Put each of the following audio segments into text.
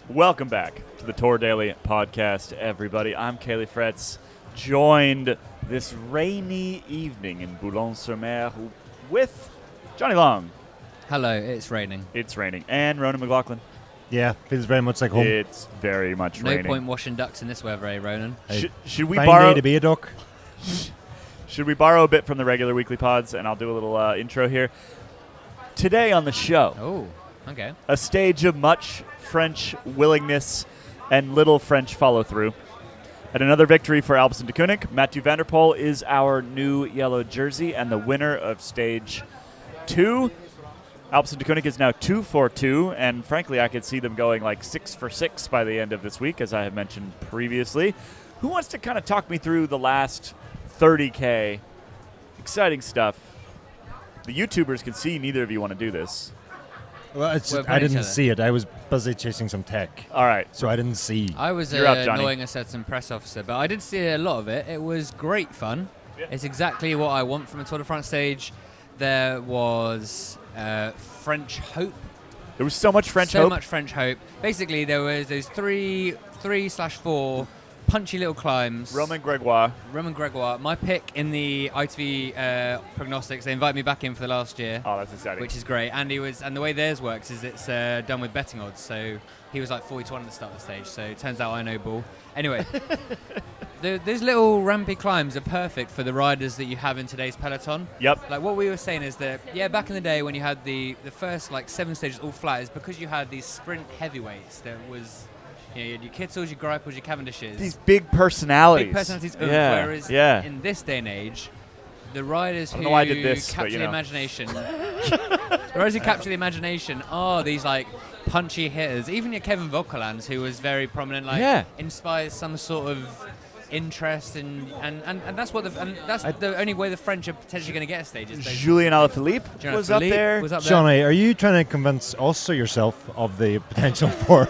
Welcome back to the Tour Daily podcast, everybody. I'm Caley Fretz, joined this rainy evening in Boulogne-sur-Mer with Johnny Long. Hello, it's raining. It's raining. And Ronan McLaughlin. Yeah, feels very much like home. It's very much raining. No point washing ducks in this weather, eh, Ronan? Should we Fine borrow day to be a duck. Should we borrow a bit from the regular weekly pods? And I'll do a little intro here. Today on the show, Oh, okay. a stage of much French willingness and little French follow-through. And another victory for Alpecin-Deceuninck. Mathieu van der Poel is our new yellow jersey and the winner of stage 2. Alpecin-Deceuninck is now 2-for-2, and frankly, I could see them going like 6-for-6 by the end of this week, as I have mentioned previously. Who wants to kind of talk me through the last 30K? Exciting stuff. The YouTubers can see neither of you want to do this. Well, I didn't see it. I was busy chasing some tech, All right. so I didn't see. I was You're up, Johnny. annoying a certain press officer, but I did see a lot of it. It was great fun. Yeah. It's exactly what I want from a Tour de France stage. There was French hope. There was so much French so hope. much French hope. Basically, there was those 3/4 punchy little climbs. Roman Gregoire. My pick in the ITV prognostics. They invited me back in for the last year. Oh, that's exciting. Which is great, and the way theirs works is it's done with betting odds. So he was like 40-1 at the start of the stage. So it turns out I know ball. Anyway, those little rampy climbs are perfect for the riders that you have in today's peloton. Yep. Like what we were saying is that back in the day when you had the first like 7 stages all flat, is because you had these sprint heavyweights. There was you had your Kittels, your Greipels, your Cavendishes. These big personalities. Big personalities. Yeah. Whereas in this day and age, the riders who know I did this, capture but, you the know. imagination, the riders who capture the imagination are these like punchy hitters. Even your Kevin Vauquelins, who was very prominent, inspires some sort of interest and that's what the only way the French are potentially going to get a stage. Is Julien Alaphilippe was up there. Johnny, are you trying to convince us or yourself of the potential for?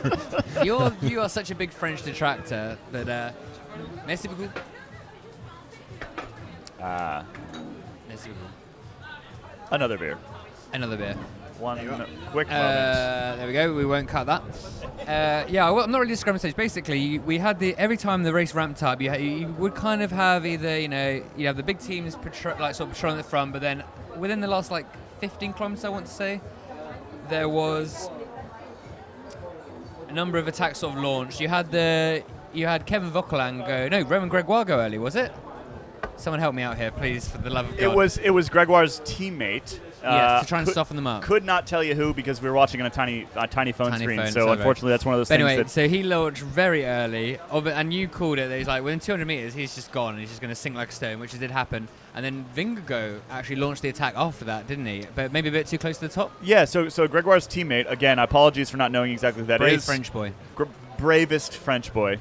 You are such a big French detractor that. Merci beaucoup. Merci beaucoup. Another beer. Another beer. One quick moment. There we go. We won't cut that. I'm not really describing stage. Basically, we had every time the race ramped up, you would kind of have either you have the big teams patrolling at the front, but then within the last 15 kilometers, I want to say, there was a number of attacks sort of launched. You had Kevin Vauquelin Roman Gregoire go early, was it? Someone help me out here, please, for the love of God. It was Gregoire's teammate. Yes, to try and soften them up. Could not tell you who because we were watching on a tiny phone screen. So unfortunately, that's one of those but things. Anyway, so he launched very early, and you called it. That he's like within 200 meters, he's just gone, and he's just going to sink like a stone, which did happen. And then Vingegaard actually launched the attack after that, didn't he? But maybe a bit too close to the top. Yeah. So Gregoire's teammate, again, apologies for not knowing exactly who that Brave is. French boy. Bravest French boy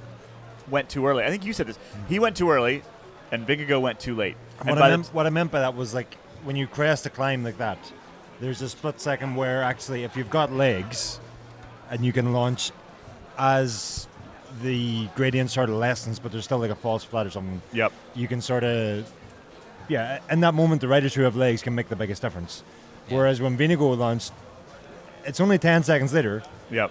went too early. I think you said this. He went too early, and Vingegaard went too late. What I meant by that was when you crest a climb like that, there's a split second where actually if you've got legs and you can launch as the gradient sort of lessens, but there's still like a false flat or something. Yep. You can sort of, in that moment the riders who have legs can make the biggest difference. Yeah. Whereas when Vingegaard launched, it's only 10 seconds later,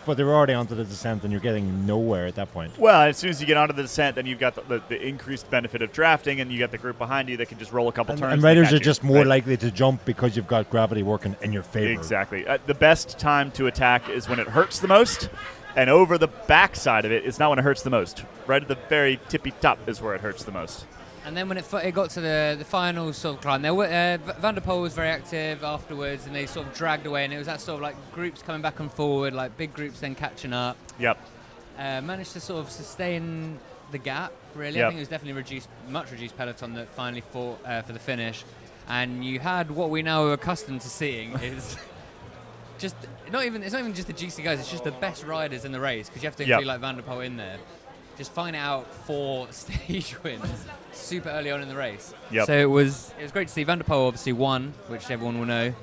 but they're already onto the descent and you're getting nowhere at that point. Well, as soon as you get onto the descent, then you've got the increased benefit of drafting, and you got the group behind you that can just roll a couple turns. And riders are just more likely to jump because you've got gravity working in your favor. Exactly. The best time to attack is when it hurts the most, and over the backside of it is not when it hurts the most. Right at the very tippy top is where it hurts the most. And then when it got to the final sort of climb, Van der Poel was very active afterwards, and they sort of dragged away, and it was that sort of like groups coming back and forward, like big groups then catching up. Yep. Managed to sort of sustain the gap, really. Yep. I think it was definitely much reduced peloton that finally fought for the finish. And you had what we now are accustomed to seeing is it's not even just the GC guys, it's just the best riders in the race, because you have to include like Van der Poel in there. Just find out 4 stage wins super early on in the race. Yep. So it was great to see. Van der Poel obviously won, which everyone will know.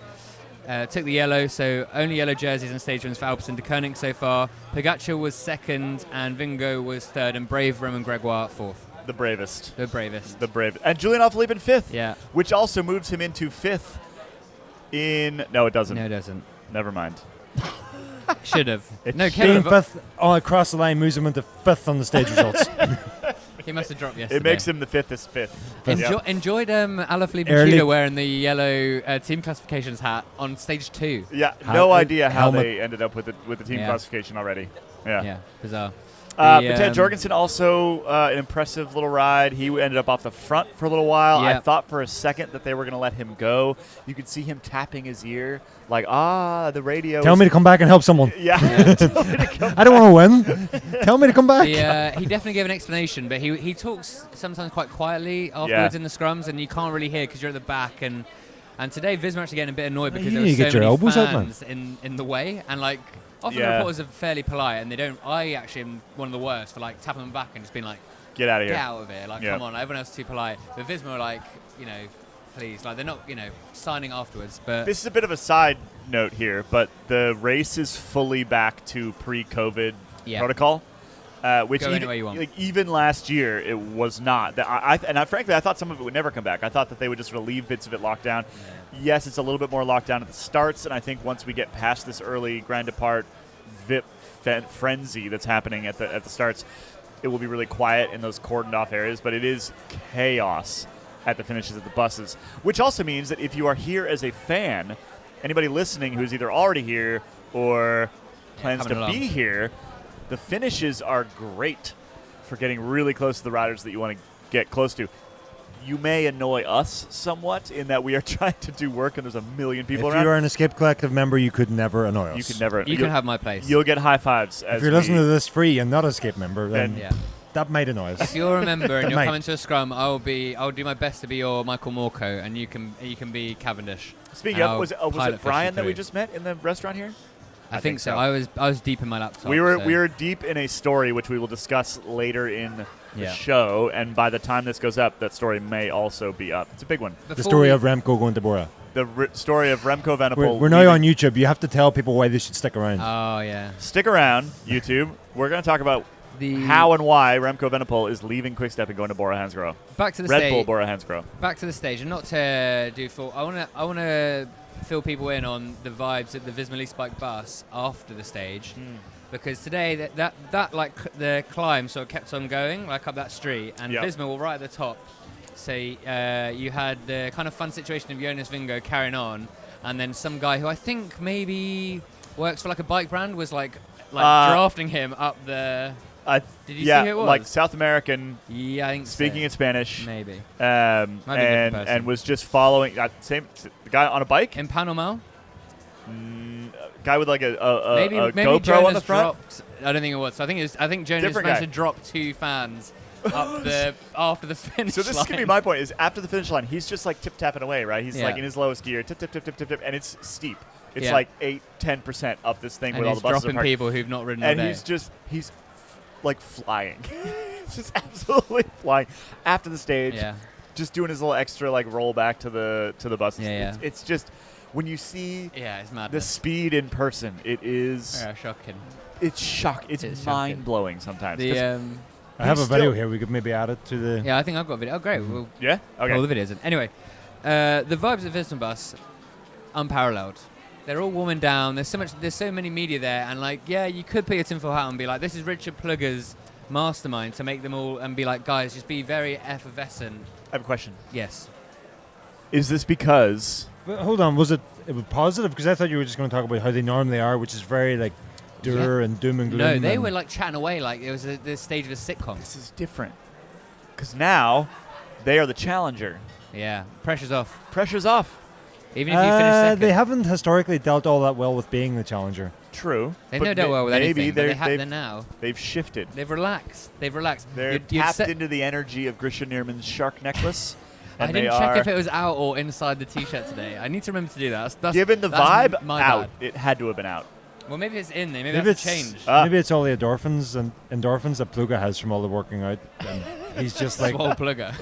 Took the yellow, so only yellow jerseys and stage wins for Alpecin-Deceuninck so far. Pogacar was second, and Vingegaard was third, and brave Roman Gregoire fourth. The bravest. The bravest. The bravest. And Julien Alaphilippe in fifth. Yeah. Which also moves him into fifth in... No, it doesn't. No, it doesn't. Never mind. Should have. No, Being Kevin. fifth across the line moves him into fifth on the stage results. He must have dropped yesterday. It makes him the fifth. Enjoyed Alaphilippe Early- Mathieu wearing the yellow team classifications hat on stage 2. Yeah, How- no idea how helmet- they ended up with the team Yeah. classification already. Yeah. Yeah, bizarre. Mathieu Jorgensen also an impressive little ride. He ended up off the front for a little while. I Yeah. thought for a second that they were going to let him go. You could see him tapping his ear, like, the radio. Tell me to come back and help someone. Yeah. Tell me to come I don't want to win. Tell me to come back. He definitely gave an explanation, but he talks sometimes quite quietly afterwards in the scrums, and you can't really hear because you're at the back. And today, Visma actually getting a bit annoyed because You there need were to get so your many elbows out, man. fans in the way, and like often Yeah. the reporters are fairly polite, and they don't. I actually am one of the worst for like tapping them back and just being like, Get out of get here. out of here, like Yeah. come on, everyone else is too polite. But Visma are like, please, like they're not, signing afterwards. But This is a bit of a side note here, but the race is fully back to pre-COVID Yeah. protocol. Which Go any way you want. even last year it was not. Frankly, I thought some of it would never come back. I thought that they would just sort of leave bits of it locked down. Yes, it's a little bit more locked down at the starts, and I think once we get past this early Grand Depart VIP frenzy that's happening at the starts, it will be really quiet in those cordoned off areas. But it is chaos at the finishes of the buses, which also means that if you are here as a fan, anybody listening who's either already here or plans coming to along. be here, the finishes are great for getting really close to the riders that you want to get close to. You may annoy us somewhat in that we are trying to do work and there's a million people If around. you are an Escape Collective member, you could never annoy us. You could never. you can have my place. You'll get high fives. If you're listening to this free and not an Escape member, then Then- Yeah. that might annoy us. If you're a member and you're Mate. coming to a scrum, I'll do my best to be your Michael Morco, and you can be Cavendish. Speaking And of, I'll was pilot it Brian fish you that we through. just met in the restaurant here? I think so. I was deep in my laptop. We were so- deep in a story which we will discuss later in the Yeah. show, and by the time this goes up, that story may also be up. It's a big one. The Before story we- of Remco going to Bora. The story of Remco Evenepoel. We're now leaving- on YouTube. You have to tell people why they should stick around. Oh yeah. Stick around, YouTube. We're going to talk about The how and why Remco Evenepoel is leaving Quick Step and going to Bora Hansgrohe. back to the Red stage. Bull-Bora Hansgrohe. Back to the stage, and not to do full. I want to fill people in on the vibes at the Visma Lease Bike bus after the stage, because today that like the climb sort of kept on going like up that street, and Yep. Visma were right at the top. So you had the kind of fun situation of Jonas Vingegaard carrying on, and then some guy who I think maybe works for like a bike brand was like drafting him up the. Did you see who it was? Like South American, Yeah, I think speaking so. in Spanish, Maybe Might be a different person. and was just following the guy on a bike, in Panama. guy with like a Maybe GoPro Jonas on the front. dropped. I don't think it was. So I think Jonas Different managed guy. to drop 2 fans up the after the finish So this line. is gonna be my point: is after the finish line, he's just like tip tapping away, right? He's Yeah. like in his lowest gear, tip tip tip tip tip tip, and it's steep. It's Yeah. like 8-10% up this thing and with all he's the buses dropping parked. people who've not ridden all And day. he's like flying. It's just absolutely flying after the stage. Yeah. Just doing his little extra like roll back to the buses. Yeah, yeah. It's just when you see Yeah, it's the madness. speed in person, it is Yeah, shocking. it's It's shocking. mind blowing sometimes. The 'Cause- I have a he's video still- here. We could maybe add it to the. yeah, I think I've got a video. Oh, great. We'll yeah. Okay. roll the videos in. Anyway, the vibes of Visma Bus, unparalleled. They're all warming down. There's so many media there, and like, yeah, you could put your tinfoil hat on and be like, this is Richard Plugger's mastermind to make them all, and be like, guys, just be very effervescent. I have a question. Yes. Is this because But hold on, was it positive? Because I thought you were just going to talk about how they normally are, which is very like dour and doom and gloom. No, they and- were like chatting away like it was the stage of a sitcom. this is different? Because now they are the challenger. Yeah, pressure's off. Pressure's off. Even if you finish second. They haven't historically dealt all that well with being the challenger. True. They but don't do well with maybe anything, but they have they've, them now. they've shifted. They've relaxed. They're You'd tapped set- into the energy of Grisha Nierman's shark necklace. I And didn't they check are, if it was out or inside the t-shirt today. I need to remember to do that. That's given the that's vibe, my out. bad. It had to have been out. Well, maybe it's in there. Maybe Maybe that's it's a change. maybe it's all the endorphins that Pluga has from all the working out. And he's just like Swole plugger.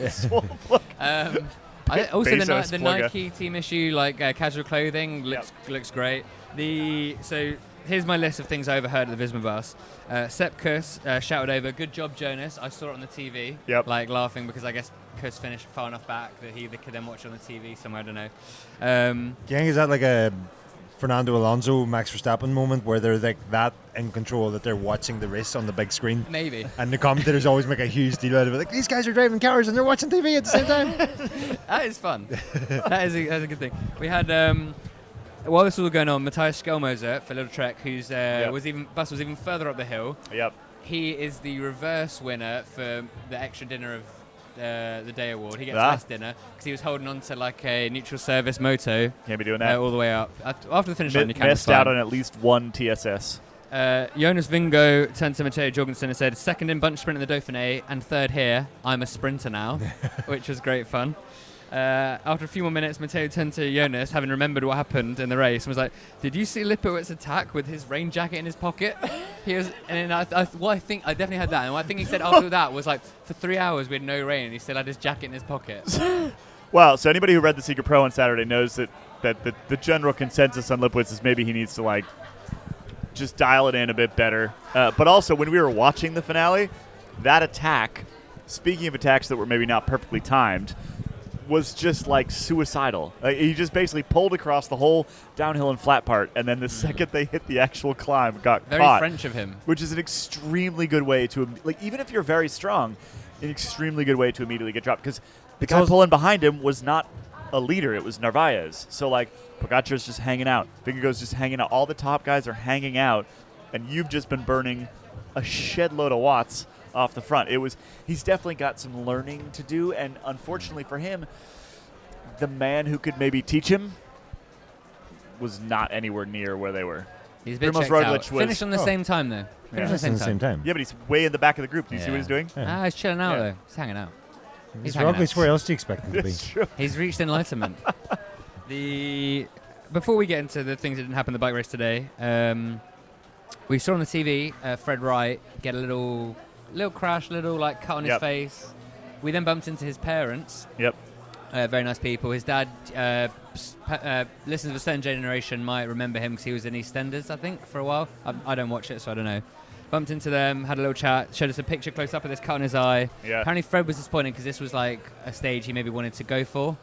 Also, Bezos the plugger. Nike team issue, like casual clothing, looks great. So here's my list of things I overheard at the Visma bus. Sepp Kuss shouted over, "Good job, Jonas." I saw it on the TV, Yep. like laughing because I guess Kuss finished far enough back that they could then watch it on the TV somewhere. I don't know. Gang, is that like a Fernando Alonso, Max Verstappen moment where they're like that in control that they're watching the race on the big screen. Maybe. And the commentators always make a huge deal out of it. Like, these guys are driving cars and they're watching TV at the same time. That is fun. That's a good thing. We had, while this was all going on, Matthias Schellmoser for Little Trek, whose bus was even further up the hill. Yep. He is the reverse winner for the extra dinner of the day award. He gets less dinner because he was holding on to like a neutral service moto. Can't be doing that. All the way up. After the finish line, you can. Missed out on at least one TSS. Jonas Vingegaard turned to Mathieu Jorgensen and said, second in bunch sprint in the Dauphiné and third here. I'm a sprinter now, which was great fun. After a few more minutes, Mathieu turned to Jonas, having remembered what happened in the race, and was like, "Did you see Lipowitz attack with his rain jacket in his pocket?" He was, and I think I definitely had that. And what I think he said after that was like, for 3 hours we had no rain, and he still had his jacket in his pocket. Well, so anybody who read the Secret Pro on Saturday knows that the general consensus on Lipowitz is maybe he needs to like just dial it in a bit better. But also, when we were watching the finale, that attack, speaking of attacks that were maybe not perfectly timed, was just like suicidal. He just basically pulled across the whole downhill and flat part, and then the second they hit the actual climb, got very caught. French of him. Which is an extremely good way to, like, even if you're very strong, an extremely good way to immediately get dropped. Because the guy pulling behind him was not a leader; it was Narvaez. So like, Pogacar's just hanging out. Vingegaard's just hanging out. All the top guys are hanging out, and you've just been burning a shed load of watts off the front. He's definitely got some learning to do, and unfortunately for him, the man who could maybe teach him was not anywhere near where they were. He's a bit Primoz checked Roglic out. Finished on the same time though. Finished at the same time. Yeah, but he's way in the back of the group. Do you see what he's doing? Yeah. He's chilling out though. He's hanging out. He's Roglic, where else do you expect him to be? It's true. He's reached enlightenment. Before we get into the things that didn't happen in the bike race today, we saw on the TV Fred Wright get a little crash, little like cut on his face. We then bumped into his parents. Yep. Very nice people. His dad, listeners of a certain generation might remember him because he was in EastEnders, I think, for a while. I don't watch it, so I don't know. Bumped into them, had a little chat, showed us a picture close up of this cut on his eye. Yeah. Apparently Fred was disappointed because this was like a stage he maybe wanted to go for.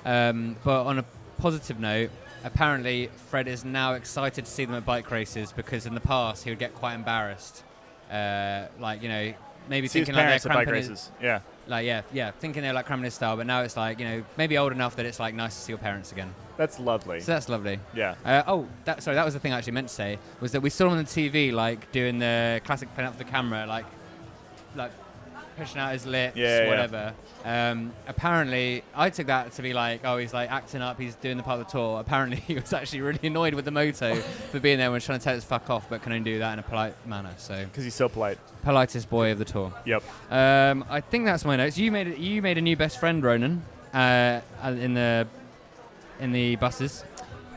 But on a positive note, apparently Fred is now excited to see them at bike races because in the past he would get quite embarrassed. Maybe See thinking his like they're parents at bike cramping his, races. Yeah. thinking they're like cramming his style, but now it's like, maybe old enough that it's like nice to see your parents again. That's lovely. So that's lovely. Yeah. That was the thing I actually meant to say, was that we saw him on the TV, like, doing the classic playing up the camera, like pushing out his lips, whatever. Apparently, I took that to be like, oh, he's like acting up, he's doing the part of the tour. Apparently, he was actually really annoyed with the moto for being there when trying to tell us fuck off, but can only do that in a polite manner. So because he's so polite. Politest boy of the tour. Yep. I think that's my notes. You made a new best friend, Ronan, in the buses.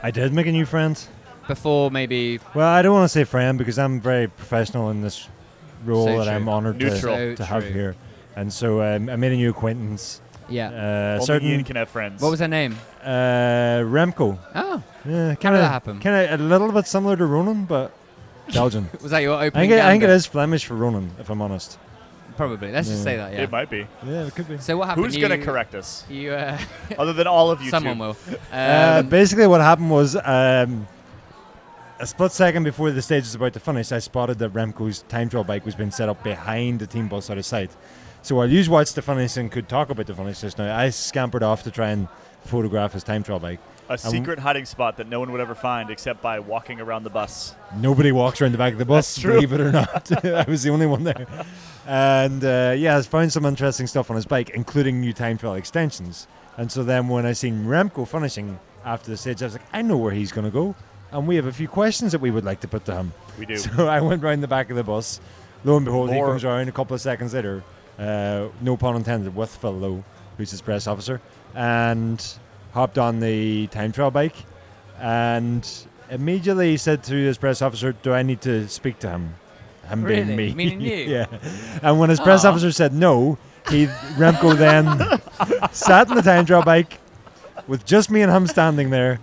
I did make a new friend. Before maybe. Well, I don't want to say friend because I'm very professional in this role So that true. I'm honoured Neutral. to have here. And so I made a new acquaintance. Yeah. Only Ian can have friends. What was her name? Remco. Oh. Yeah, How did that happen? Kind of a little bit similar to Ronan, but Belgian. Was that your I opening think it gambit? is Flemish for Ronan, if I'm honest. Probably. Let's just say that, yeah. It might be. Yeah, it could be. So what happened? Who's going to correct us? You, Other than all of you someone two. will. Basically what happened was a split second before the stage was about to finish, I spotted that Remco's time trial bike was being set up behind the team bus out of sight. So while you watched the finish and could talk about the finish just now, I scampered off to try and photograph his time trial bike. A secret hiding spot that no one would ever find except by walking around the bus. Nobody walks around the back of the bus, That's true. believe it or not. I was the only one there. And I found some interesting stuff on his bike, including new time trial extensions. And so then when I seen Remco finishing after the stage, I was like, I know where he's going to go. And we have a few questions that we would like to put to him. We do. So I went round the back of the bus. Lo and behold, he comes around a couple of seconds later. No pun intended, with Phil Lowe, who's his press officer, and hopped on the time trial bike and immediately said to his press officer, do I need to speak to him? Him Really? being me. Meaning you? Yeah. And when his press officer said no, Remco then sat in the time trial bike with just me and him standing there,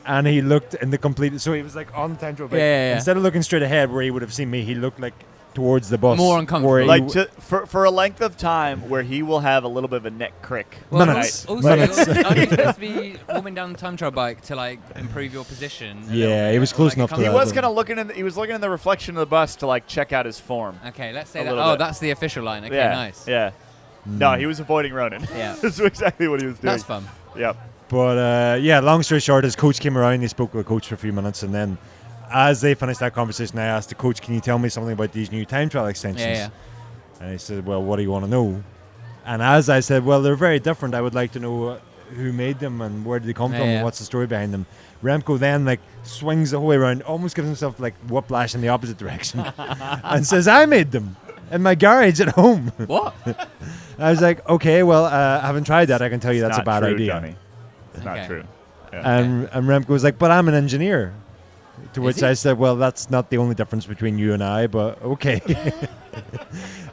and he looked in the complete, so he was like on the time trial bike. Yeah. Instead of looking straight ahead where he would have seen me, he looked like towards the bus. More uncomfortable. where he Like for a length of time where he will have a little bit of a neck crick. Well, Minutes. Also, Minutes. are you supposed to be warming down the time trial bike to like improve your position? a little Yeah, bit? he was Or, close like, enough to He that. was kind of looking he was looking in the reflection of the bus to like check out his form. Okay, let's say A that. little Oh, bit. that's the official line. Okay, yeah, nice. Yeah. No, he was avoiding Ronan. Yeah. That's exactly what he was doing. That's fun. Yep. But yeah, long story short, his coach came around. He spoke with the coach for a few minutes, and then as they finished that conversation, I asked the coach, "Can you tell me something about these new time trial extensions?" Yeah. And he said, "Well, what do you want to know?" And as I said, "Well, they're very different. I would like to know who made them and where did they come from and what's the story behind them." Remco then like swings the whole way around, almost gives himself like whiplash in the opposite direction, and says, "I made them in my garage at home." What? I was like, "Okay, well, I haven't tried that. I can tell you that's a Not bad true, idea." Johnny. It's Okay. not true. Yeah. And Remco was like, "But I'm an engineer." To which he? I said, "Well, that's not the only difference between you and I, but okay."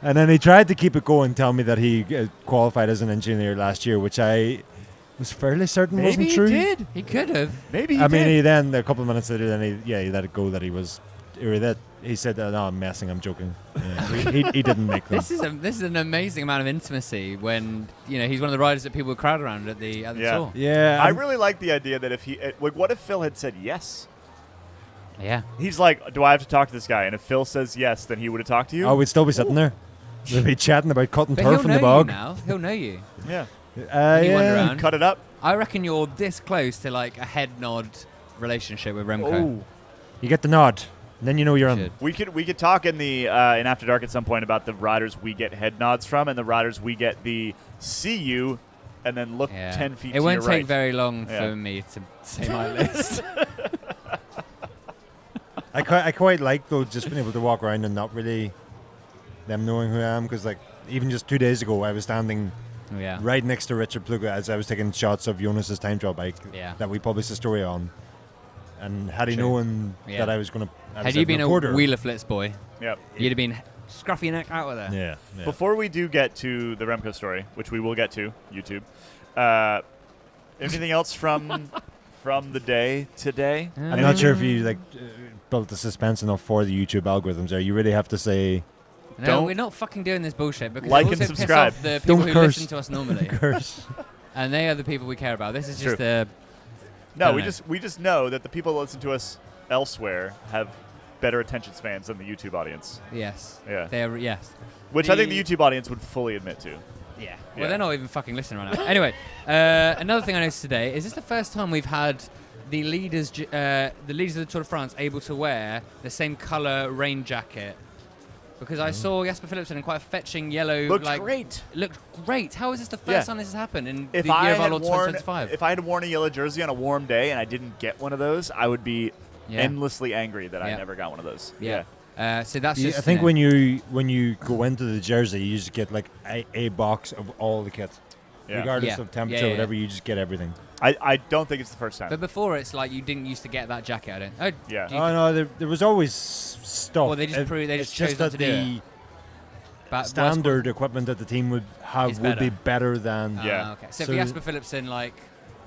And then he tried to keep it going, tell me that he qualified as an engineer last year, which I was fairly certain Maybe wasn't he true. did. He could have. Maybe he I mean, did. he then a couple of minutes later, then he let it go that he was, or that he said, "No, I'm messing. I'm joking." Yeah, he didn't make them. This is an amazing amount of intimacy when he's one of the riders that people would crowd around at the Yeah. tour. Yeah, I really like the idea that if he like, what if Phil had said yes? Yeah. He's like, "Do I have to talk to this guy?" And if Phil says yes, then he would have talked to you. I would still be sitting there. We'd be chatting about cutting But turf he'll in know the bog. you now. He'll know you. Yeah. You wander around. Cut it up. I reckon you're this close to like a head nod relationship with Remco. Oh. You get the nod, and then you know you're on. Should. We could talk in the in After Dark at some point about the riders we get head nods from and the riders we get the see you and then look Yeah. 10 feet It to won't your take right. very long Yeah. for me to say my list. I quite like though just being able to walk around and not really them knowing who I am, because like even just 2 days ago I was standing Yeah. right next to Richard Pluga as I was taking shots of Jonas's time trial bike Yeah. that we published a story on, and had he True. known Yeah. that I was going to, Had you been a Wheeler Flitz boy, Yep. you'd have been scruffy neck out of there. yeah. Before we do get to the Remco story, which we will get to, YouTube, anything else from the day today? I'm not sure if you like built the suspense enough for the YouTube algorithms there. You really have to say No, Don't- we're not fucking doing this bullshit because Like it and also piss subscribe. off the people Don't who curse. listen to us normally, curse. and they are the people we care about. This is True. just a No, Don't we know. just know that the people that listen to us elsewhere have better attention spans than the YouTube audience. yes. Yeah. They are yes. Which I think the YouTube audience would fully admit to. Yeah. Well, Yeah. they're not even fucking listening right now. Anyway, another thing I noticed today is this the first time we've had the leaders of the Tour de France able to wear the same color rain jacket. Because I saw Jasper Philipsen in quite a fetching yellow. Looked like, great. Looked great. How is this the first Yeah. time this has happened in If the I year of our had Lord worn 2025? if I had worn a yellow jersey on a warm day and I didn't get one of those, I would be Yeah. endlessly angry that I Yeah. never got one of those. Yeah. So that's Yeah, just. I think when you go into the jersey, you just get like a box of all the kit, Yeah. regardless Yeah. of temperature, Yeah. whatever. You just get everything. I don't think it's the first time. But before it's like you didn't used to get that jacket. I don't. Oh, Yeah. do you Oh no, there was always stuff. Well, they just it's chose just not that to do the but standard equipment that the team would have Is would be better. better than. Yeah. Okay. So, So- for Jasper Philipsen, like,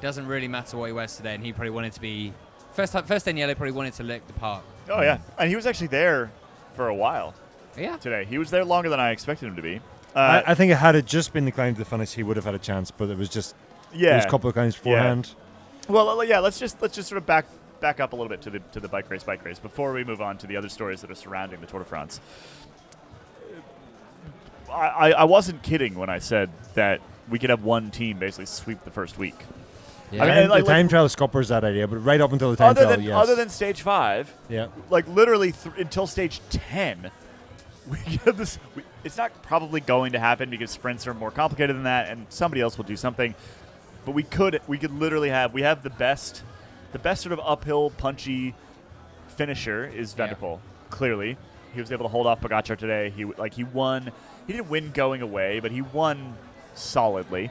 doesn't really matter what he wears today, and he probably wanted to be first day in yellow. Probably wanted to lick the park. Oh yeah, and he was actually there for a while Yeah. today. He was there longer than I expected him to be. I think had it just been the climb to the finish, he would have had a chance. But it was just Yeah. those couple of climbs beforehand. Well, yeah. Let's just sort of back up a little bit to the bike race before we move on to the other stories that are surrounding the Tour de France. I wasn't kidding when I said that we could have one team basically sweep the first week. Yeah. I mean, The like- time trial scuppers that idea, but right up until the time trial, yes. Other than stage 5, yeah. like literally until stage 10, we get this. It's not probably going to happen because sprints are more complicated than that, and somebody else will do something. But we could literally have the best sort of uphill punchy finisher is Evenepoel. Clearly, he was able to hold off Pogacar today. He won. He didn't win going away, but he won solidly.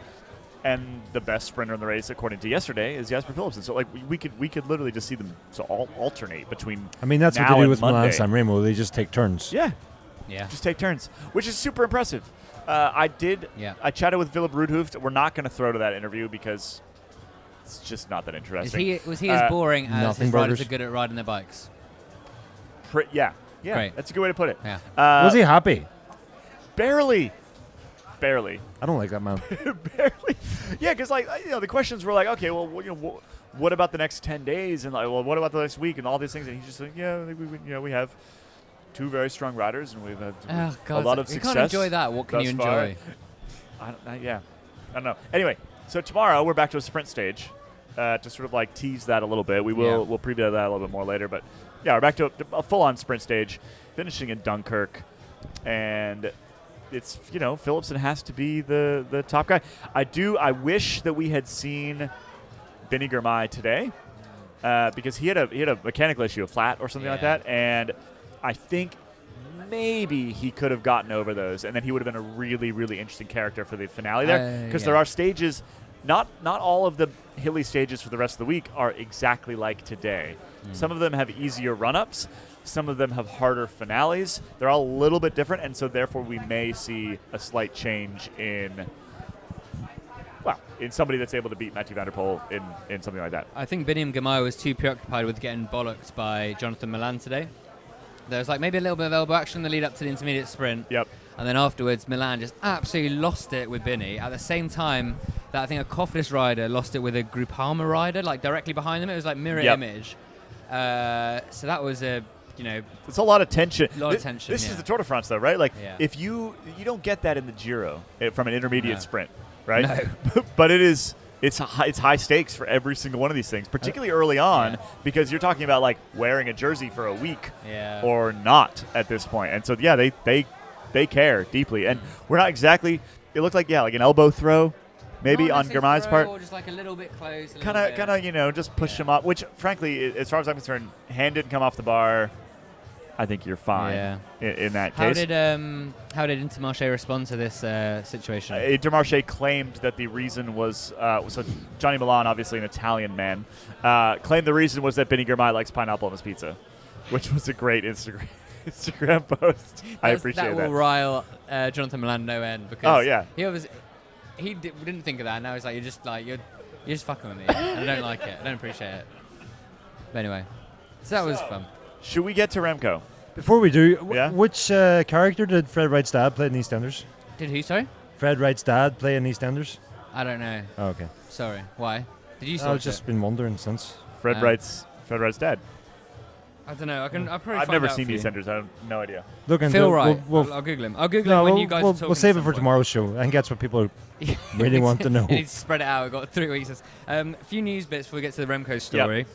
And the best sprinter in the race, according to yesterday, is Jasper Philipsen. So like we could literally just see them alternate between. I mean, that's now what they do and with Monday. Milan San Remo. They just take turns. Yeah, Yeah. just take turns, which is super impressive. I chatted with Philip Roodhooft. We're not going to throw to that interview because it's just not that interesting. Was he as boring as nothing his riders burgers. are good at riding their bikes? Yeah, Yeah, Great. that's a good way to put it. Yeah. Was he happy? Barely. I don't like that man. Barely. Yeah, because the questions were like, okay, well, what about the next 10 days, and what about the next week, and all these things, and he's just like, we have 2 very strong riders, and we've had a lot of success. You can't enjoy that. What can you enjoy? I don't know. Anyway, so tomorrow we're back to a sprint stage. To sort of tease that a little bit. We'll preview that a little bit more later, but yeah, we're back to a full-on sprint stage, finishing in Dunkirk, and it's Philipsen has to be the top guy. I wish that we had seen Vinny Girmay today, because he had a mechanical issue, a flat or something like that, and I think maybe he could have gotten over those, and then he would have been a really, really interesting character for the finale there, because there are stages. Not all of the hilly stages for the rest of the week are exactly like today. Some of them have easier run-ups. Some of them have harder finales. They're all a little bit different, and so therefore we may see a slight change in somebody that's able to beat Mathieu van der Poel in something like that. I think Biniam Girmay was too preoccupied with getting bollocked by Jonathan Milan today. There was maybe a little bit of elbow action in the lead up to the intermediate sprint. Yep. And then afterwards, Milan just absolutely lost it with Binny. At the same time that I think a Cofidis rider lost it with a Groupama rider, directly behind them. It was mirror image. So that was it's a lot of tension. This is the Tour de France, though, right? If you don't get that in the Giro from an intermediate sprint, right? No. But it's high stakes for every single one of these things, particularly early on, because you're talking about wearing a jersey for a week or not at this point. And so they care deeply, and we're not exactly. It looked like an elbow throw. Maybe on Girmay's part, or just a little bit close. Kind of, just push him up. Which, frankly, as far as I'm concerned, hand didn't come off the bar. I think you're fine in that case. How did Intermarché respond to this situation? Intermarché claimed that the reason was so Johnny Milan, obviously an Italian man, claimed the reason was that Vinny Girmay likes pineapple on his pizza, which was a great Instagram post. I appreciate that. That will rile Jonathan Milan no end, because he didn't think of that. Now he's like, you're just fucking with me. I don't like it. I don't appreciate it. But anyway, so that was fun. Should we get to Remco? Before we do, which character did Fred Wright's dad play in EastEnders? Did who, sorry? Fred Wright's dad play in EastEnders? I don't know. Oh, okay. Sorry. Why? Did you? I've just been wondering since. Fred Wright's dad. I don't know. I've never seen EastEnders. I have no idea. Look, Phil Wright. I'll Google him. I'll Google him when you guys are talking. We'll save it for tomorrow's show. I think that's what people really want to know. You need to spread it out. We've got 3 weeks. A few news bits before we get to the Remco story.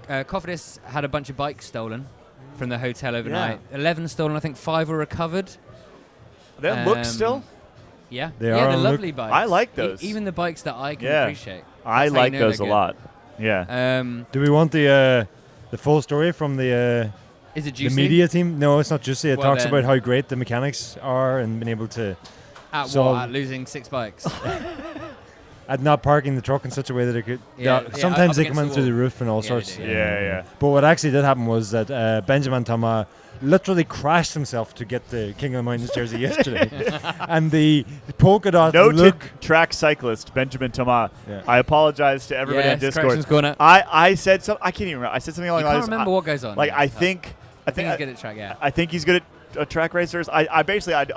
Cofidis had a bunch of bikes stolen from the hotel overnight. 11 stolen. I think 5 were recovered. They look still? Yeah. They're lovely bikes. I like those. Even the bikes that I can appreciate. I like those a lot. Yeah. Do we want the full story from the is it juicy? The media team? No, it's not juicy. It talks about how great the mechanics are and being able to at losing 6 bikes. At not parking the truck in such a way that it could. Sometimes they come in through the roof and all sorts. Yeah. But what actually did happen was that Benjamin Thomas literally crashed himself to get the King of the Mountains jersey yesterday. And the polka dot track cyclist Benjamin Thomas. Yeah. I apologize to everybody on Discord. I said something. I can't even remember. I said something along the lines. I can't remember what goes on. I think he's good at track. I think he's good at track racers. I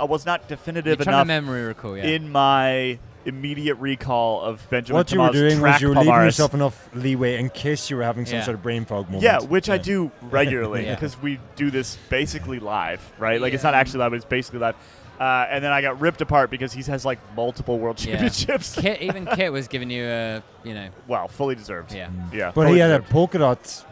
was not definitive enough. Memory recall. In my immediate recall of Benjamin Thomas' What you were doing was you were leaving Palmares. yourself enough leeway in case you were having some sort of brain fog moment. Yeah, which I do regularly because we do this basically live, right? It's not actually live, but it's basically live. And then I got ripped apart because he has multiple world championships. Kit was giving you well, fully deserved. Yeah. But he had a polka dot.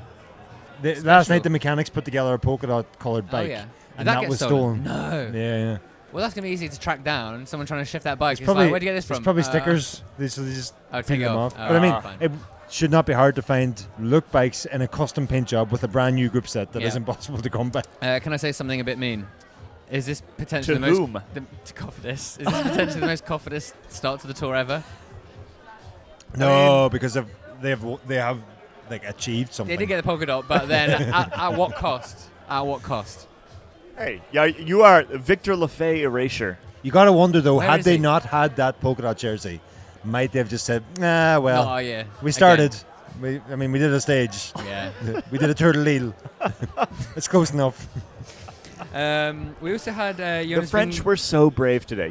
Last night the mechanics put together a polka dot colored bike. Oh, yeah. And that was stolen. No. Yeah. Well, that's going to be easy to track down. Someone trying to shift that bike. Where'd you get this from? It's probably stickers. They just take them off. Oh, but I mean, it should not be hard to find look bikes in a custom paint job with a brand new group set that is impossible to come by. Can I say something a bit mean? Is this potentially to whom? To Cofidis? Is this potentially the most Cofidis start to the tour ever? No, because they have achieved something. They did get the polka dot, but then at what cost? At what cost? Hey, you are Victor Lafay erasure. You got to wonder though, Where had is they he? not had that polka dot jersey, might they have just said, well, Oh yeah. we started. We did a stage. Yeah. We did a turtle eel. It's close enough. We also had The Jonas French were so brave today.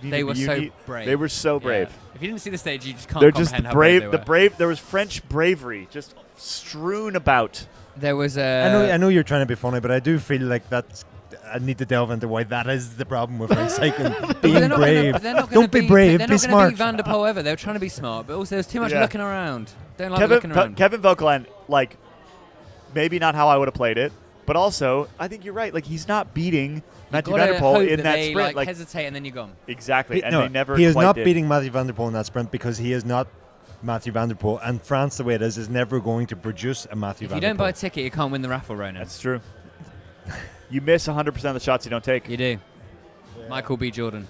They were so brave. They were so brave. Yeah. If you didn't see the stage, you just can't They're comprehend just how brave they brave. were. The brave. There was French bravery just strewn about. There was I know you're trying to be funny, but I do feel like that's. I need to delve into why that is the problem with French cycling. Being brave. Don't be brave. They're be not smart. going to beat Van der Poel ever. They were trying to be smart, but also there's too much looking around. Don't like looking around. Kevin Vauquelin, like, maybe not how I would have played it, but also I think you're right. Like, he's not beating Mathieu Van der Poel in that sprint. Like hesitate and then you're gone. Exactly, they never. He is quite not did. beating Mathieu Van der Poel in that sprint because he is not Mathieu Van der Poel, and France, the way it is never going to produce a Mathieu Van der Poel. If you don't buy a ticket, you can't win the raffle, Ronan. That's true. You miss 100% of the shots you don't take. You do. Yeah. Michael B. Jordan.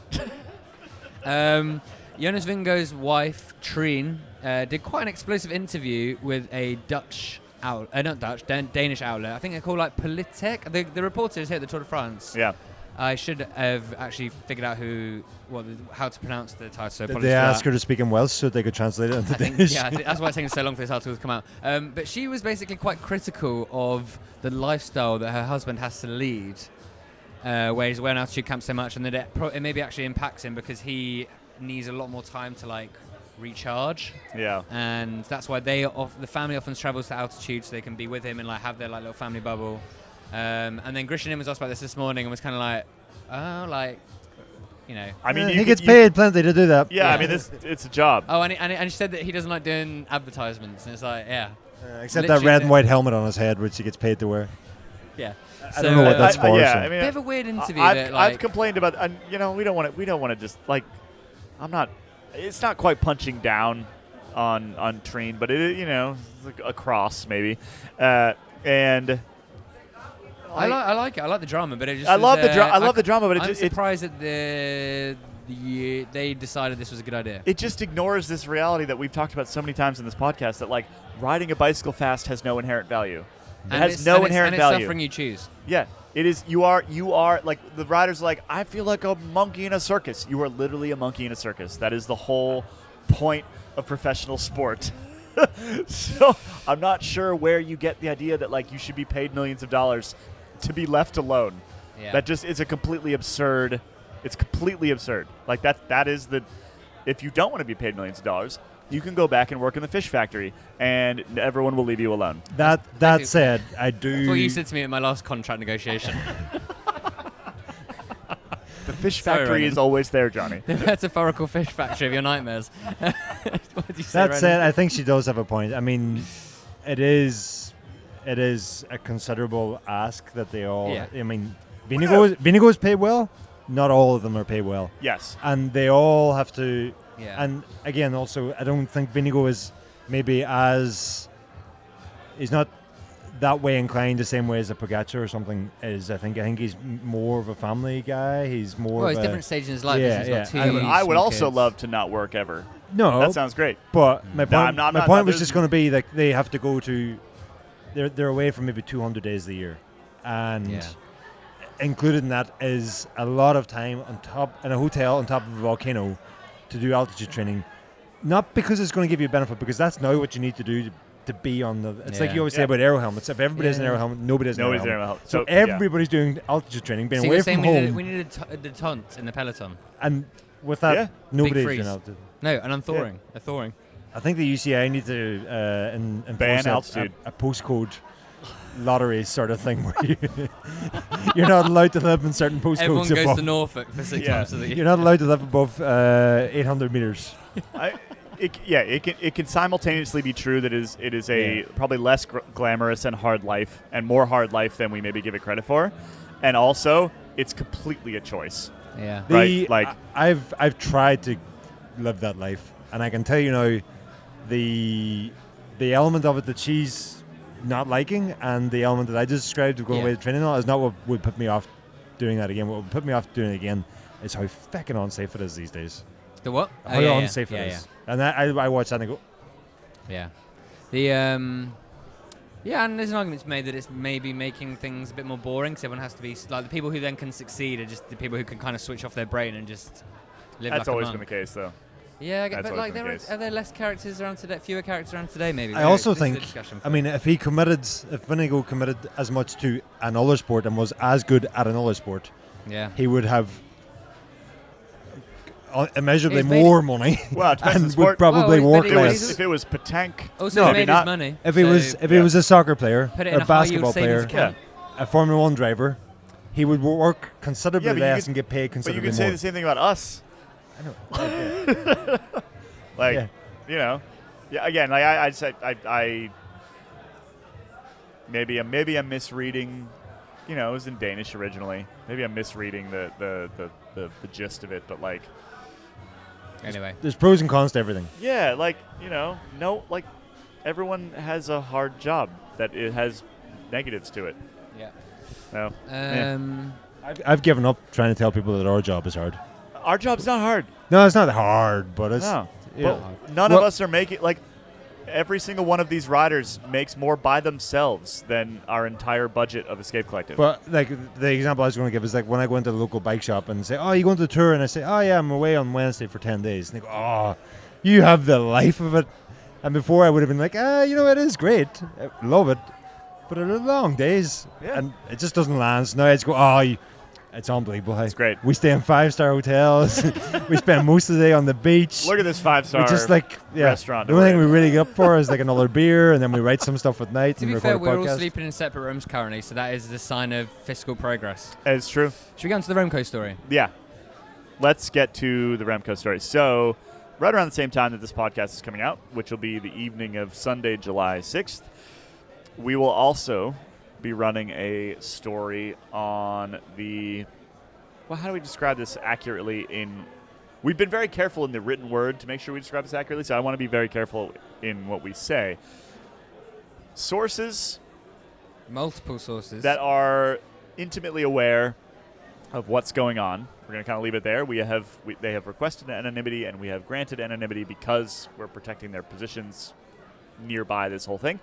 Jonas Vingegaard's wife, Trine, did quite an explosive interview with a Danish outlet. I think they're called like Politek. The reporters here at the Tour de France. Yeah. I should have actually figured out how to pronounce the title. So did they ask her to speak in Welsh so they could translate it into Danish? Yeah, that's why it's taking so long for this article to come out. But she was basically quite critical of the lifestyle that her husband has to lead, where he's wearing altitude camp so much, and that it maybe actually impacts him because he needs a lot more time to like recharge. Yeah. And that's why the family often travels to altitude so they can be with him and like have their like little family bubble. And then Grisham was asked about this morning and was kind of like, oh, like, you know. I mean, he gets paid plenty to do that. Yeah, I mean, it's a job. Oh, and she said that he doesn't like doing advertisements, and it's like, yeah. Except that red and white helmet on his head, which he gets paid to wear. Yeah. I don't know what that's for. Yeah, so. I mean, bit of a weird interview. I've complained about, we don't want to just like, it's not quite punching down on Trine, but it, it's like a cross maybe, and. I like it. I like the drama, but it just. I love the drama, but I'm surprised that they decided this was a good idea. It just ignores this reality that we've talked about so many times in this podcast that like riding a bicycle fast has no inherent value. It has no inherent value. It's suffering you choose. Yeah, it is. You are like the riders are like, I feel like a monkey in a circus. You are literally a monkey in a circus. That is the whole point of professional sport. So I'm not sure where you get the idea that like you should be paid millions of dollars to be left alone. Yeah. That just is a completely absurd. It's completely absurd. Like that is the. If you don't want to be paid millions of dollars, you can go back and work in the fish factory, and everyone will leave you alone. That said, I do. That's what you said to me in my last contract negotiation. The fish factory is always there, Johnny. The metaphorical fish factory of your nightmares. What did you say, That said, I think she does have a point. I mean, it is a considerable ask that they all. Yeah. I mean, Vingegaard's paid well. Not all of them are paid well. Yes. And they all have to. Yeah. And again, also, I don't think Vingegaard is maybe as. He's not that way inclined the same way as a Pogacar or something is. I think he's more of a family guy. He's more. Well, of it's different stages in his life. Yeah, He's got two I would small also kids. love to not work ever. No, That sounds great. But my point, I'm my not- point was there's- just going to be like they have to go to. They're away for maybe 200 days a year, and included in that is a lot of time on top in a hotel on top of a volcano to do altitude training. Not because it's going to give you a benefit, because that's now what you need to do to be on the. It's like you always say about aero helmets. If everybody has an aero helmet, nobody has an aero helmet. So everybody's doing altitude training, being away from home. We needed the taunt in the peloton. And with that, nobody's doing altitude. No, and I'm thawing. Yeah. Thawing. I think the UCI need to ban altitude. A postcode lottery sort of thing where you're not allowed to live in certain postcodes. Everyone goes above. to Norfolk for 6 months of the year. You're not allowed to live above 800 meters. It can simultaneously be true that it is a probably less glamorous and hard life, and more hard life than we maybe give it credit for, and also it's completely a choice. Yeah. Right. Like I've tried to live that life, and I can tell you now, the element of it that she's not liking, and the element that I just described of going away to training and all is not what would put me off doing that again. What would put me off doing it again is how fucking unsafe it is these days. The what? How unsafe it is. And I watch that and I go, yeah. And there's an argument made that it's maybe making things a bit more boring, because everyone has to be like the people who then can succeed are just the people who can kind of switch off their brain and just live. That's like always a been monk. the case, though. Yeah, That's but like, are there less characters around today? Fewer characters around today, maybe. I also think, I mean, if Vingegaard committed as much to another sport and was as good at another sport, Yeah. he would have immeasurably He's made more money Well, it depends on and sport. would probably Well, work but he was- less. If it was Petanque, Also, No, he maybe made not. his money. If he so was a soccer player put it or in a a high-yield basketball savings player, account. a Formula 1 driver, he would work considerably Yeah, but you less could- and get paid but you considerably can say more. the same thing about us. I know. Like, Yeah. you know, yeah. Again, like I said, I maybe I'm misreading. You know, it was in Danish originally. Maybe I'm misreading the gist of it, but like, Anyway. There's pros and cons to everything. yeah, like, you know, no, like, everyone has a hard job that it has negatives to it. Yeah. No, I've given up trying to tell people that our job is hard. our job's not hard. No, it's not hard, but it's No, you know. but none Well- of us are making like. Every single one of these riders makes more by themselves than our entire budget of Escape Collective. But like the example I was going to give is like when I go into the local bike shop and say, "Oh, you going to the tour?" and I say, "Oh yeah, I'm away on Wednesday for 10 days." And they go, "Oh, you have the life of it." And before I would have been like, you know, it is great, I love it, but it are long days, Yeah. and it just doesn't land. So now I just go, it's unbelievable. It's great. We stay in 5-star hotels. We spend most of the day on the beach. Look at this 5-star We're just like restaurant. The only thing we really get up for is like another beer, and then we write some stuff at night To and be record fair, a we're all podcast. sleeping in separate rooms currently, so that is the sign of fiscal progress. It's true. Should we go on to the Remco story? Yeah. Let's get to the Remco story. So, right around the same time that this podcast is coming out, which will be the evening of Sunday, July 6th, we will also be running a story on the... Well, how do we describe this accurately in... We've been very careful in the written word to make sure we describe this accurately, so I want to be very careful in what we say. Sources Multiple sources. that are intimately aware of what's going on. We're going to kind of leave it there. They have requested anonymity, and we have granted anonymity because we're protecting their positions nearby this whole thing.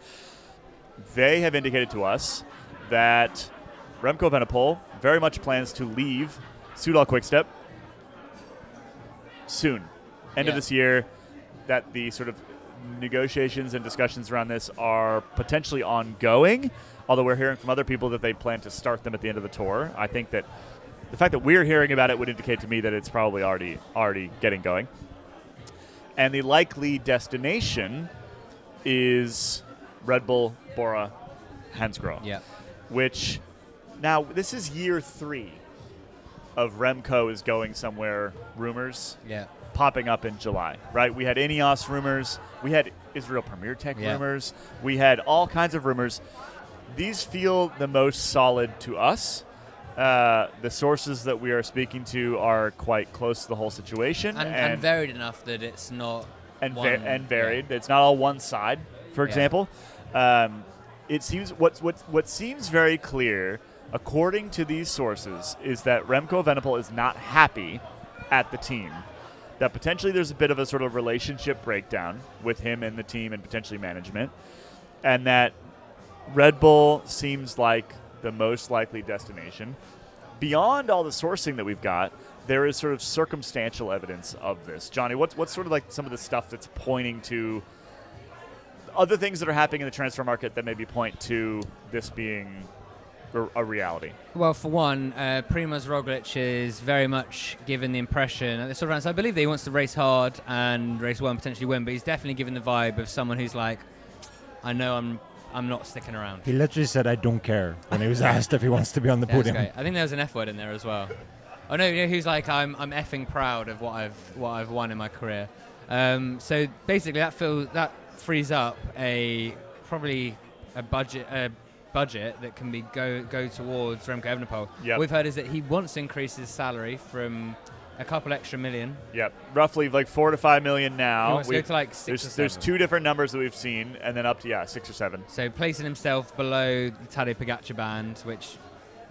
They have indicated to us that Remco Evenepoel very much plans to leave Soudal-Quick Step soon, end of Yeah. this year, that the sort of negotiations and discussions around this are potentially ongoing, although we're hearing from other people that they plan to start them at the end of the tour. I think that the fact that we're hearing about it would indicate to me that it's probably already getting going. And the likely destination is Red Bull-Bora Hansgrohe, Yeah. which now this is year 3 of Remco is going somewhere rumors Yeah. popping up in July, right? We had Ineos rumors. We had Israel Premier Tech Yeah. rumors. We had all kinds of rumors. These feel the most solid to us. The sources that we are speaking to are quite close to the whole situation. And varied enough that it's not and one, varied. It's not all one side, for Yeah. example. It seems what seems very clear, according to these sources, is that Remco Evenepoel is not happy at the team. That potentially there's a bit of a sort of relationship breakdown with him and the team and potentially management, and that Red Bull seems like the most likely destination. Beyond all the sourcing that we've got, there is sort of circumstantial evidence of this. Johnny, what's sort of like some of the stuff that's pointing to other things that are happening in the transfer market that maybe point to this being a reality? Well, for one, Primoz Roglic is very much given the impression at this sort of round. So I believe that he wants to race hard and race well and potentially win, but he's definitely given the vibe of someone who's like, I know I'm not sticking around. He literally said, "I don't care," when he was asked if he wants to be on the Yeah, that's podium. great. I think there was an F word in there as well. Oh no, you know, he's like, I'm effing proud of what I've won in my career. So basically, that frees up probably a budget that can be go towards Remco Evenepoel. Yep. What we've heard is that he wants to increase his salary from a couple extra million. Yep, roughly like 4 to 5 million He now. wants to go to like 6 or 7. There's 2 different numbers that we've seen, and then up to 6 or 7. So placing himself below the Tadej Pogacar band, which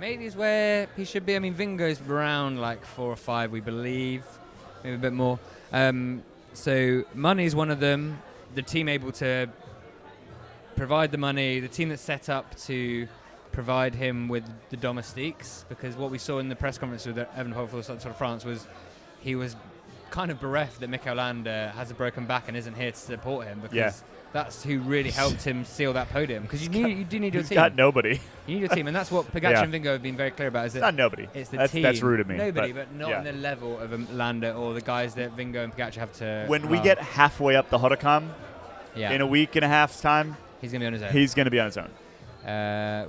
maybe is where he should be. I mean, Vingo's around like 4 or 5, we believe, maybe a bit more. So money is one of them. The team able to provide the money, the team that's set up to provide him with the domestiques, because what we saw in the press conference with Evenepoel for the Tour de France was he was kind of bereft that Mikel Landa has a broken back and isn't here to support him, because that's who really helped him seal that podium. Because you do need your team. He's got nobody. You need your team, and that's what Pogacar and Vingegaard have been very clear about. Is It's not nobody. It's the that's, team. That's rude of me. Nobody, but not on the level of a Landa or the guys that Vingegaard and Pogacar have to. When we get halfway up the Hautacam in a week and a half's time, he's going to be on his own. He's going to be on his own.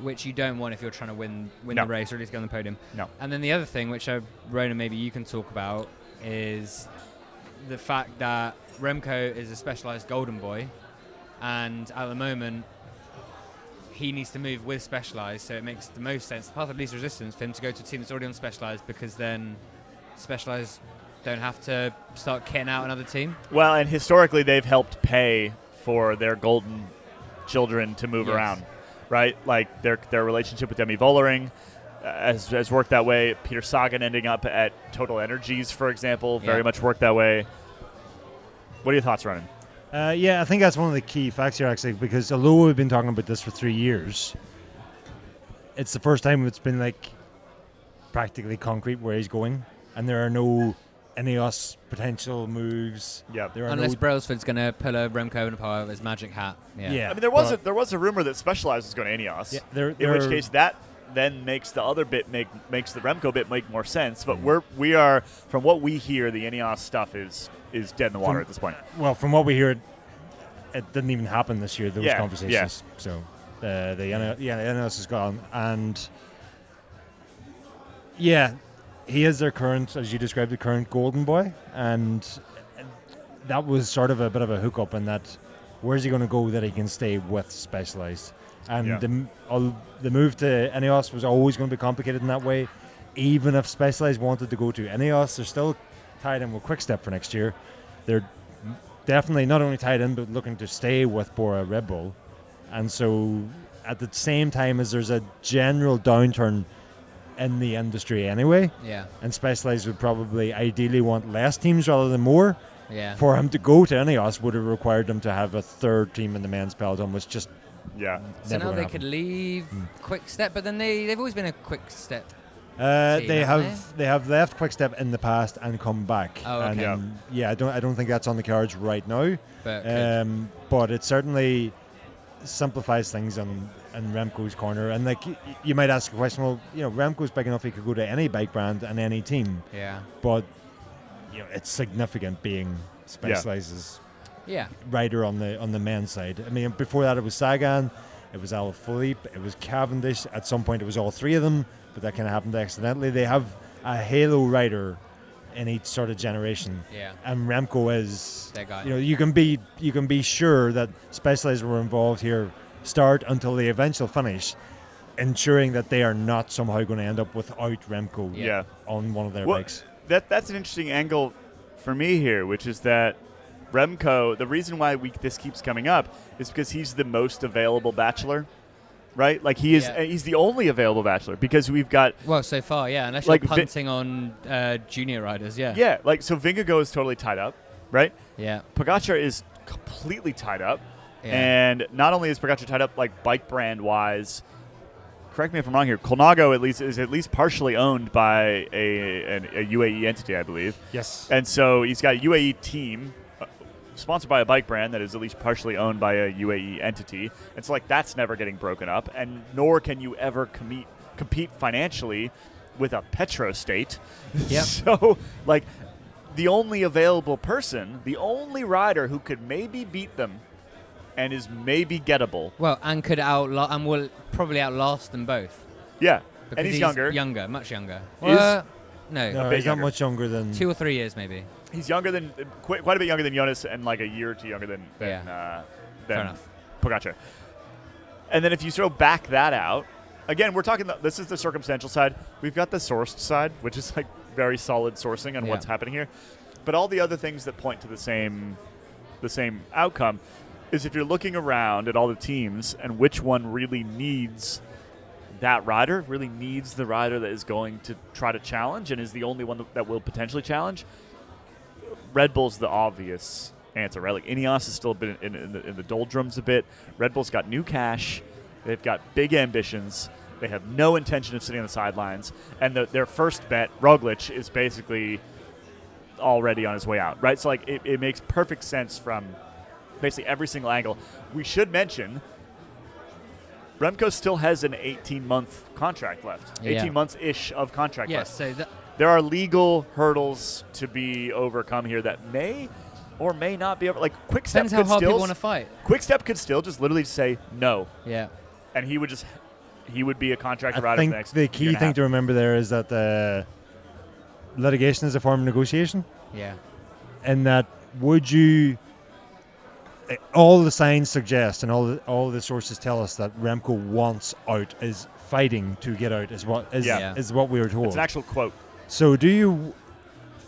Which you don't want if you're trying to win No. the race or at least get on the podium. No. And then the other thing, which Ronan, maybe you can talk about, is the fact that Remco is a specialised golden boy, and at the moment he needs to move with Specialized, so it makes the most sense, the path of least resistance, for him to go to a team that's already on Specialized, because then Specialized don't have to start kitting out another team. Well, and historically they've helped pay for their golden children to move around, right? Like their relationship with Demi Vollering has worked that way. Peter Sagan ending up at Total Energies, for example, very much worked that way. What are your thoughts, Ronan? I think that's one of the key facts here, actually, because although we've been talking about this for 3 years, it's the first time it's been like practically concrete where he's going, and there are no Ineos potential moves. Yeah, unless Brailsford's going to pull a Remco Evenepoel out of his magic hat. Yeah. I mean, there was a rumor that Specialized was going to Ineos. Yeah, in which case that then makes the other bit makes the Remco bit make more sense. But we are from what we hear, the Ineos stuff is dead in the water at this point. Well, from what we hear, it didn't even happen this year. Those conversations. Yeah. So the Ineos is gone, and he is their current, as you described, the current golden boy, and that was sort of a bit of a hookup in that. Where's he going to go that he can stay with Specialized? And the move to Ineos was always going to be complicated in that way. Even if Specialized wanted to go to Ineos, they're still tied in with Quick Step for next year. They're definitely not only tied in, but looking to stay with Bora Red Bull. And so at the same time as there's a general downturn in the industry anyway, and Specialized would probably ideally want less teams rather than more. Yeah. For him to go to Ineos would have required them to have a third team in the men's peloton, which just So now they could leave Quick Step, but then they've always been a Quick Step team, they have left Quick Step in the past and come back. Oh, okay. And, I don't think that's on the cards right now. But it certainly simplifies things in Remco's corner. And like you might ask a question, well, Remco's big enough he could go to any bike brand and any team. Yeah. But it's significant being Specialized's rider on the men's side. I mean, before that it was Sagan, it was Alaphilippe, it was Cavendish. At some point it was all three of them, but that kind of happened accidentally. They have a halo rider in each sort of generation. Yeah. And Remco is that guy. You can be sure that Specialized were involved here start until the eventual finish, ensuring that they are not somehow going to end up without Remco on one of their bikes. That's an interesting angle for me here, which is that Remco, the reason why this keeps coming up is because he's the most available bachelor, right? Like he's the only available bachelor, because we've got so far, unless you're punting on junior riders, so Vingegaard is totally tied up, right? Yeah, Pogacar is completely tied up, and not only is Pogacar tied up like bike brand wise. Correct me if I'm wrong here. Colnago is at least partially owned by a UAE entity, I believe. Yes. And so he's got a UAE team sponsored by a bike brand that is at least partially owned by a UAE entity. And so that's never getting broken up, and nor can you ever compete financially with a petrostate. Yep. So the only available person, the only rider who could maybe beat them and is maybe gettable. Well, and will probably outlast them both. Yeah, because and he's younger. Much younger. No, he's not much younger than 2 or 3 years, maybe. He's younger than quite a bit younger than Jonas, and like a year or two younger than Fair enough. Pogacar. And then if you sort of back that out, again, we're talking. This is the circumstantial side. We've got the sourced side, which is like very solid sourcing on what's happening here. But all the other things that point to the same outcome is if you're looking around at all the teams and which one really needs that rider, really needs the rider that is going to try to challenge and is the only one that will potentially challenge, Red Bull's the obvious answer, right? Like Ineos is still a bit in the doldrums a bit. Red Bull's got new cash. They've got big ambitions. They have no intention of sitting on the sidelines. And their first bet, Roglic, is basically already on his way out, right? So like it makes perfect sense from basically every single angle. We should mention Remco still has an 18-month contract left, 18 months-ish of contract left. So there are legal hurdles to be overcome here that may or may not be over. Like Quick Step depends how hard people want to fight. Quick Step could still just literally say no. Yeah. And he would be a contractor rider for the next the key thing to remember there is that litigation is a form of negotiation. Yeah. And that all the signs suggest and all the sources tell us that Remco wants out, is fighting to get out, is what we were told. It's an actual quote. So do you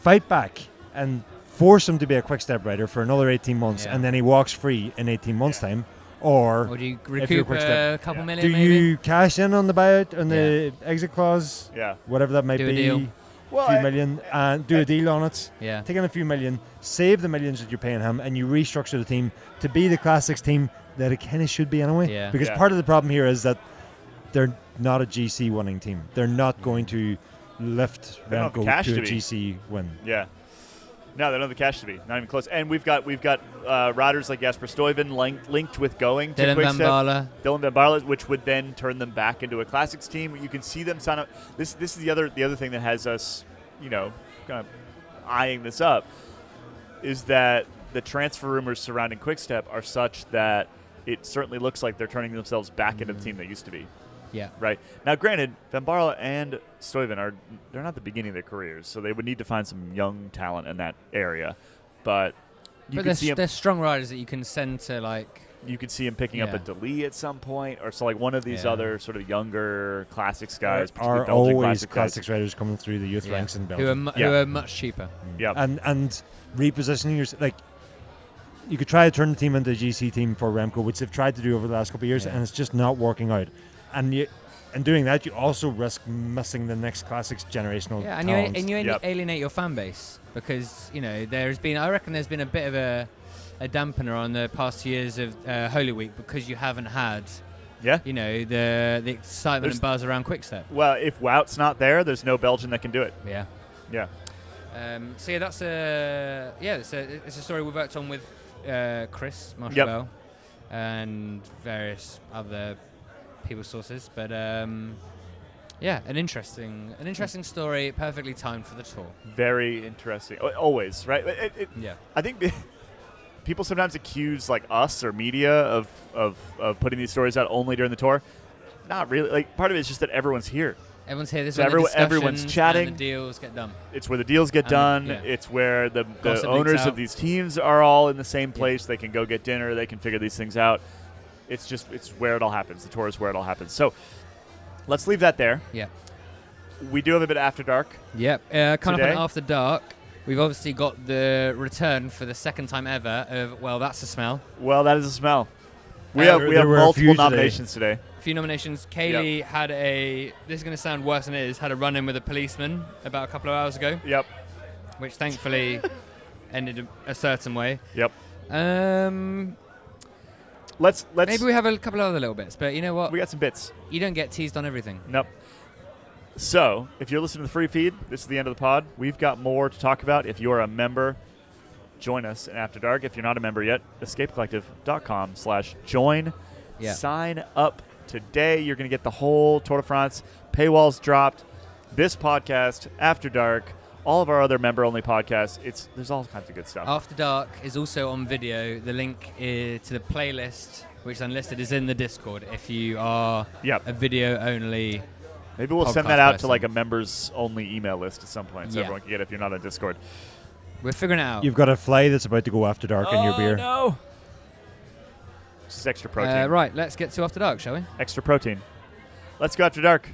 fight back and force him to be a Quick Step rider for another 18 months and then he walks free in 18 months time? Or do you recoup a couple million? Do you cash in on the buyout, on the exit clause? Yeah. Whatever that might Do be. a deal. Well, few million and do a deal on it. Yeah. Take in a few million, save the millions that you're paying him, and you restructure the team to be the Classics team that it kind of should be anyway. Yeah. Because part of the problem here is that they're not a GC winning team. They're not going to lift Remco to a GC win. Yeah. No, they don't have the cash to be. Not even close. And we've got riders like Jasper Philipsen linked with going to Quick Step. Dylan Van Baarle, which would then turn them back into a Classics team. You can see them sign up. This is the other thing that has us, kind of eyeing this up, is that the transfer rumors surrounding Quick Step are such that it certainly looks like they're turning themselves back into the team they used to be. Yeah. Right. Now, granted, Van Baarle and Stuyven they're not the beginning of their careers, so they would need to find some young talent in that area. But they're strong riders that you can send to you could see him picking up a Dali at some point, or so one of these other sort of younger Classics guys. Are always Classics riders coming through the youth ranks in Belgium, who are much cheaper. Yeah. And repositioning yourself, you could try to turn the team into a GC team for Remco, which they've tried to do over the last couple of years, and it's just not working out. And in doing that, you also risk missing the next Classics generational talent. And you alienate your fan base because I reckon there's been a bit of a dampener on the past 2 years of Holy Week because you haven't had the excitement and buzz around Quick Step. Well, if Wout's not there, there's no Belgian that can do it. Yeah. That's it's a story we've worked on with Chris Marshall and various other people's sources, but an interesting story, perfectly timed for the tour. Very interesting. Always, right? I think people sometimes accuse us or media of putting these stories out only during the tour. Not really. Part of it is just that everyone's here. Everyone's here. This so everyone's chatting. And the deals get done. It's where the deals get done. It's where the owners of these teams are all in the same place. They can go get dinner. They can figure these things out. It's where it all happens. The tour is where it all happens. So let's leave that there. Yeah. We do have a bit of After Dark. Yep. Kind of an After Dark. We've obviously got the return for the second time ever of, well, that's a smell. Well, that is a smell. We have multiple nominations today. A few nominations. Caley had this is going to sound worse than it is, had a run-in with a policeman about a couple of hours ago. Yep. Which thankfully ended a certain way. Yep. Let's maybe we have a couple of other little bits, but you know what? We got some bits. You don't get teased on everything. Nope. So, if you're listening to the free feed, this is the end of the pod. We've got more to talk about. If you're a member, join us in After Dark. If you're not a member yet, escapecollective.com/join. Yeah. Sign up today. You're going to get the whole Tour de France. Paywalls dropped. This podcast, After Dark, all of our other member-only podcasts. There's all kinds of good stuff. After Dark is also on video. The link to the playlist, which is unlisted, is in the Discord. If you are a video-only maybe we'll send that out to a members-only email list at some point so everyone can get it if you're not on Discord. We're figuring it out. You've got a fly that's about to go After Dark in your beer. No. This is extra protein. Right, let's get to After Dark, shall we? Extra protein. Let's go After Dark.